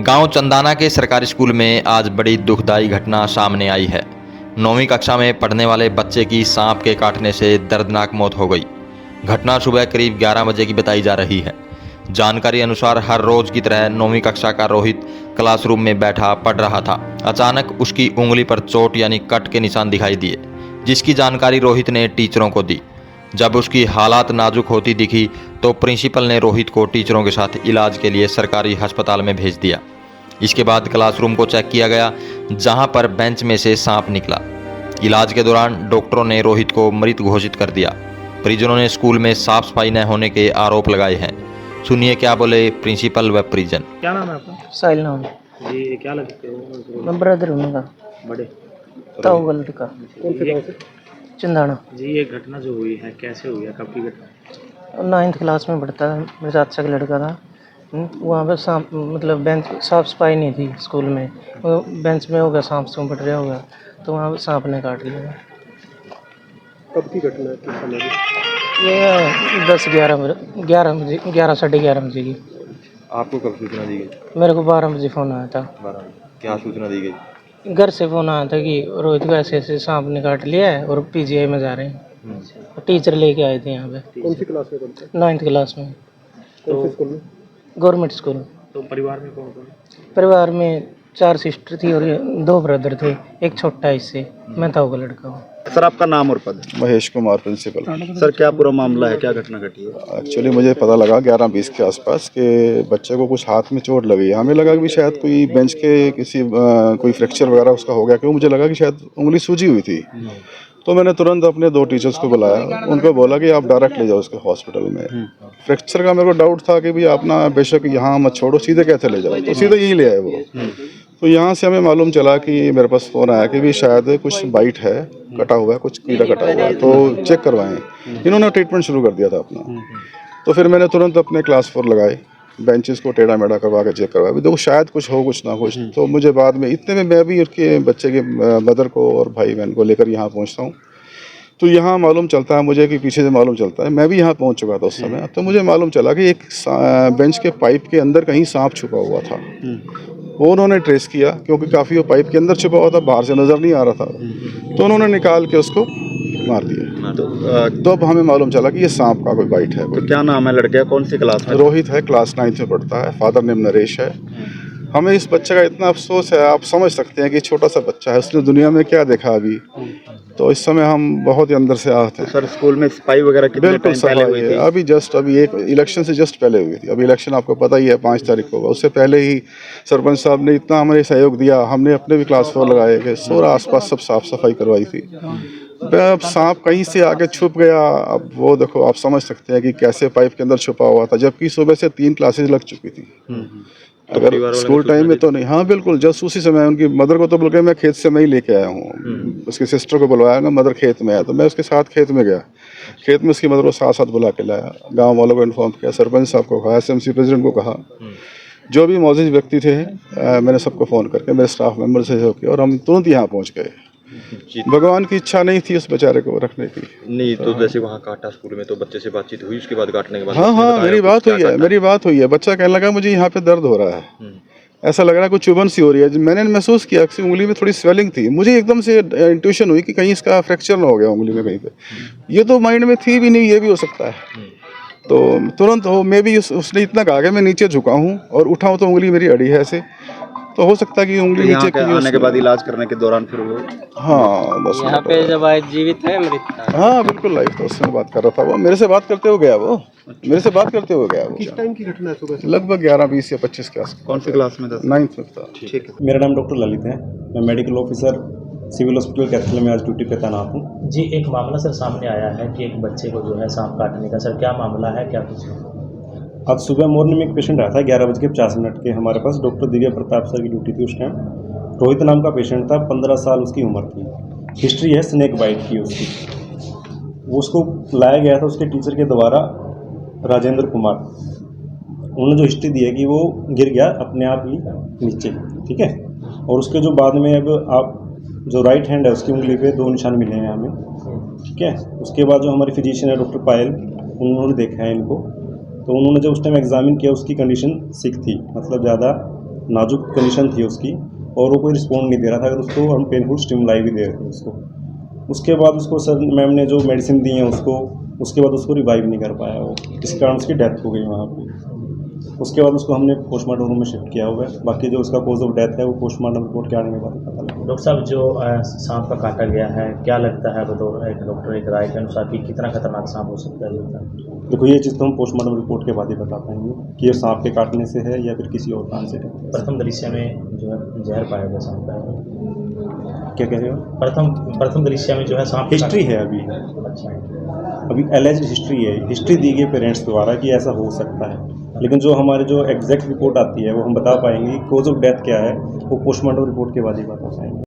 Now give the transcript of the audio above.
गांव चंदाना के सरकारी स्कूल में आज बड़ी दुखदाई घटना सामने आई है। 9वीं कक्षा में पढ़ने वाले बच्चे की सांप के काटने से दर्दनाक मौत हो गई। घटना सुबह करीब 11 बजे की बताई जा रही है। जानकारी अनुसार हर रोज की तरह 9वीं कक्षा का रोहित क्लासरूम में बैठा पढ़ रहा था। अचानक उसकी उंगली पर चोट यानी कट के निशान दिखाई दिए, जिसकी जानकारी रोहित ने टीचरों को दी। जब उसकी हालात नाजुक होती दिखी तो प्रिंसिपल ने रोहित को टीचरों के साथ इलाज के लिए सरकारी अस्पताल में भेज दिया। इसके बाद क्लासरूम को चेक किया गया, जहां पर बेंच में से सांप निकला। इलाज के दौरान डॉक्टरों ने रोहित को मृत घोषित कर दिया। परिजनों ने स्कूल में साफ सफाई न होने के आरोप लगाए हैं। सुनिए क्या बोले प्रिंसिपल व परिजन। क्या नाम है आपका? साहिल नाम। जी, क्या लगते हो? मैं ब्रदर उनका बड़े ताऊ गलत का कौन से गाँव से? चंदाना। जी, ये घटना जो हुई है कैसे हुई है, कब की घटना? 9th क्लास में पढ़ता था, मेरे चाचा का लड़का था। वहाँ पे सांप मतलब बेंच साफ सफाई नहीं थी स्कूल में। वो बेंच में होगा सांप सूप पड़ रहा होगा, तो वहाँ सांप ने काट लिया। कब की घटना है, किस समय की? ये 11 साढ़े 11 बजे की। आपको कब सूचना दी गई? मेरे को 12 बजे फ़ोन आया था। 12। क्या सूचना दी गई? घर से फ़ोन आया था कि रोहित को ऐसे ऐसे सांप ने काट लिया है और PGI में जा रहे हैं। टीचर लेके आए थे यहाँ पे। कौन सी क्लास में पढ़ते हैं? 9th क्लास में, कौन से स्कूल में? Government school. तो परिवार में कौन कौन है? परिवार में 4 सिस्टर थी और 2 ब्रदर थे, एक छोटा इससे। मैं ताऊ का लड़का हूँ। सर, आपका नाम और पद? महेश कुमार प्रिंसिपल। सर, क्या पूरा मामला है, क्या घटना घटी है? एक्चुअली मुझे पता लगा 11:20 के आसपास कि बच्चे को कुछ हाथ में चोट लगी है। हमें लगा कि शायद कोई बेंच के किसी कोई फ्रैक्चर वगैरह उसका हो गया, क्योंकि मुझे लगा कि शायद उंगली सूजी हुई थी। तो मैंने तुरंत अपने 2 टीचर्स को बुलाया, उनको बोला कि आप डायरेक्ट ले जाओ उसके हॉस्पिटल में। फ्रैक्चर का मेरे को डाउट था कि भाई आप ना बेशक यहाँ मत छोड़ो, सीधे कैसे ले जाओ, तो सीधे यही ले आए वो। तो यहाँ से हमें मालूम चला कि मेरे पास फ़ोन आया कि भी शायद कुछ बाइट है, कटा हुआ है, कुछ कीड़ा कटा हुआ है, तो चेक करवाएं। इन्होंने ट्रीटमेंट शुरू कर दिया था अपना। तो फिर मैंने तुरंत अपने क्लास 4 लगाए, बेंचेस को टेढ़ा मेढ़ा करवा के चेक करवाया। देखो शायद कुछ हो, कुछ ना कुछ। तो मुझे बाद में इतने में मैं भी उसके बच्चे के मदर को और भाई बहन को लेकर यहाँ पहुँचता हूँ। तो यहाँ मालूम चलता है मुझे कि पीछे से मालूम चलता है, मैं भी यहाँ पहुँच चुका था उस समय। तो मुझे मालूम चला कि एक बेंच के पाइप के अंदर कहीं सांप छुपा हुआ था। वो उन्होंने ट्रेस किया, क्योंकि काफ़ी वो पाइप के अंदर छुपा हुआ था, बाहर से नज़र नहीं आ रहा था। तो उन्होंने निकाल के उसको मार दिया। तो अब हमें मालूम चला कि ये सांप का कोई बाइट है। तो क्या नाम है लड़के का, कौन सी क्लास में? रोहित है, क्लास 9th में पढ़ता है। फादर नेम नरेश है। हमें इस बच्चे का इतना अफसोस है, आप समझ सकते हैं कि छोटा सा बच्चा है, उसने दुनिया में क्या देखा अभी। तो इस समय हम बहुत ही अंदर से आहत हैं। सर, स्कूल में सफाई वगैरह कितने बिल्कुल टाइम पहले हुई सफाई थी? है। अभी एक इलेक्शन से जस्ट पहले हुई थी। अभी इलेक्शन आपको पता ही है 5 तारीख को होगा। उससे पहले ही सरपंच साहब ने इतना हमें सहयोग दिया। हमने अपने भी क्लास 4 लगाए गए, सारा आसपास सब साफ सफाई करवाई थी। अब सांप कहीं से आके छुप गया, अब वो देखो आप समझ सकते हैं कि कैसे पाइप के अंदर छुपा हुआ था, जबकि सुबह से 3 क्लासेज लग चुकी थी। अगर स्कूल टाइम में तो नहीं। हाँ बिल्कुल, जस्ट उसी समय उनकी मदर को तो बल्कि मैं खेत से मैं ही लेके आया हूँ। उसकी सिस्टर को बुलवाया ना, मदर खेत में है, तो मैं उसके साथ खेत में गया। खेत में उसकी मदर को साथ साथ बुला के लाया, गांव वालों को इन्फॉर्म किया, सरपंच साहब को कहा, SMC प्रेसिडेंट को कहा, जो भी मौजूद व्यक्ति थे मैंने सबको फ़ोन करके मेरे स्टाफ मेंबर से सहयोग किया और हम तुरंत यहाँ पहुँच गए। भगवान की इच्छा नहीं थी उस बेचारे को रखने की। नहीं तो जैसे वहाँ काटा स्कूल में, तो बच्चे से बातचीत हुई उसके बाद काटने के बाद? हाँ, मेरी बात हुई है। बच्चा कहने लगा मुझे यहाँ पे दर्द हो रहा है, ऐसा लग रहा है कुछ चुभन सी हो रही है। मैंने महसूस किया कि उंगली में थोड़ी स्वेलिंग थी। मुझे एकदम से इंट्यूशन हुई कि कहीं इसका फ्रैक्चर ना हो गया उंगली में कहीं पे। ये तो माइंड में थी भी नहीं, ये भी हो सकता है। तो तुरंत हो मैं भी उसने इतना कहा कि मैं नीचे झुका हूँ और उठाऊँ तो उंगली मेरी अड़ी है ऐसे, तो हो सकता है कि उंगली नीचे की आने के बाद इलाज करने के दौरान फिर वो हाँ बस यहाँ पे जब आए जीवित है मृत था। हाँ बिल्कुल लाइव था, उससे बात कर रहा था। वो मेरे से बात करते हुए गया। वो किस टाइम की घटना है? सुबह लगभग 11:20 या 25 के आसपास। कौन सी क्लास में था? 9th में था। ठीक है। मेरा नाम डॉक्टर ललित है। मैं medical officer civil hospital Kaithal में आज ड्यूटी पे तैनात हूँ। जी, एक मामला सर सामने आया है कि एक बच्चे को जो है सांप काटने का। सर क्या मामला है, क्या कुछ है? आज सुबह मॉर्निंग में एक पेशेंट आया था 11:50 के हमारे पास। डॉक्टर दिव्या प्रताप सर की ड्यूटी थी उस टाइम। रोहित नाम का पेशेंट था, 15 साल उसकी उम्र थी। हिस्ट्री है स्नेक बाइट की उसकी। वो उसको लाया गया था उसके टीचर के द्वारा, राजेंद्र कुमार। उन्होंने जो हिस्ट्री दी है कि वो गिर गया अपने आप ही नीचे, ठीक है। और उसके जो बाद में अब आप जो राइट हैंड है उसकी उंगली पे 2 निशान मिले हैं हमें, ठीक है। उसके बाद जो हमारी फिजिशियन है डॉक्टर पायल, उन्होंने देखा है इनको। तो उन्होंने जब उस टाइम एग्जामिन किया उसकी कंडीशन सिक थी, मतलब ज़्यादा नाजुक कंडीशन थी उसकी और वो कोई रिस्पॉन्ड नहीं दे रहा था। अगर उसको हम पेनफुल स्टिमुलाई भी दे रहे थे उसको। उसके बाद उसको सर मैम ने जो मेडिसिन दी हैं उसके बाद उसको रिवाइव नहीं कर पाया वो, इस कारण उसकी डेथ हो गई वहाँ पे। उसके बाद उसको हमने पोस्टमार्टम रूम में शिफ्ट किया हुआ है। बाकी जो उसका कॉज ऑफ डेथ है वो पोस्टमार्टम रिपोर्ट के आने के बाद पता लगेगा। डॉक्टर साहब, जो सांप का काटा गया है, क्या लगता है बतौर एक डॉक्टर एक राय के अनुसार कि कितना खतरनाक सांप हो सकता है? देखो, ये चीज़ तो हम पोस्टमार्टम रिपोर्ट के बाद ही बता पाएंगे कि ये सांप के काटने से है या फिर किसी और कारण से है। प्रथम दृश्य में जो है जहर पाया गया सांप का, क्या कह रहे हो? प्रथम दृश्य में जो है सांप हिस्ट्री है अच्छा, अभी एलिज्ड हिस्ट्री है। हिस्ट्री दी गई पेरेंट्स द्वारा कि ऐसा हो सकता है, लेकिन जो हमारे जो एग्जैक्ट रिपोर्ट आती है वो हम बता पाएंगे। कॉज ऑफ डेथ क्या है वो पोस्टमार्टम रिपोर्ट के बाद ही बता पाएंगे।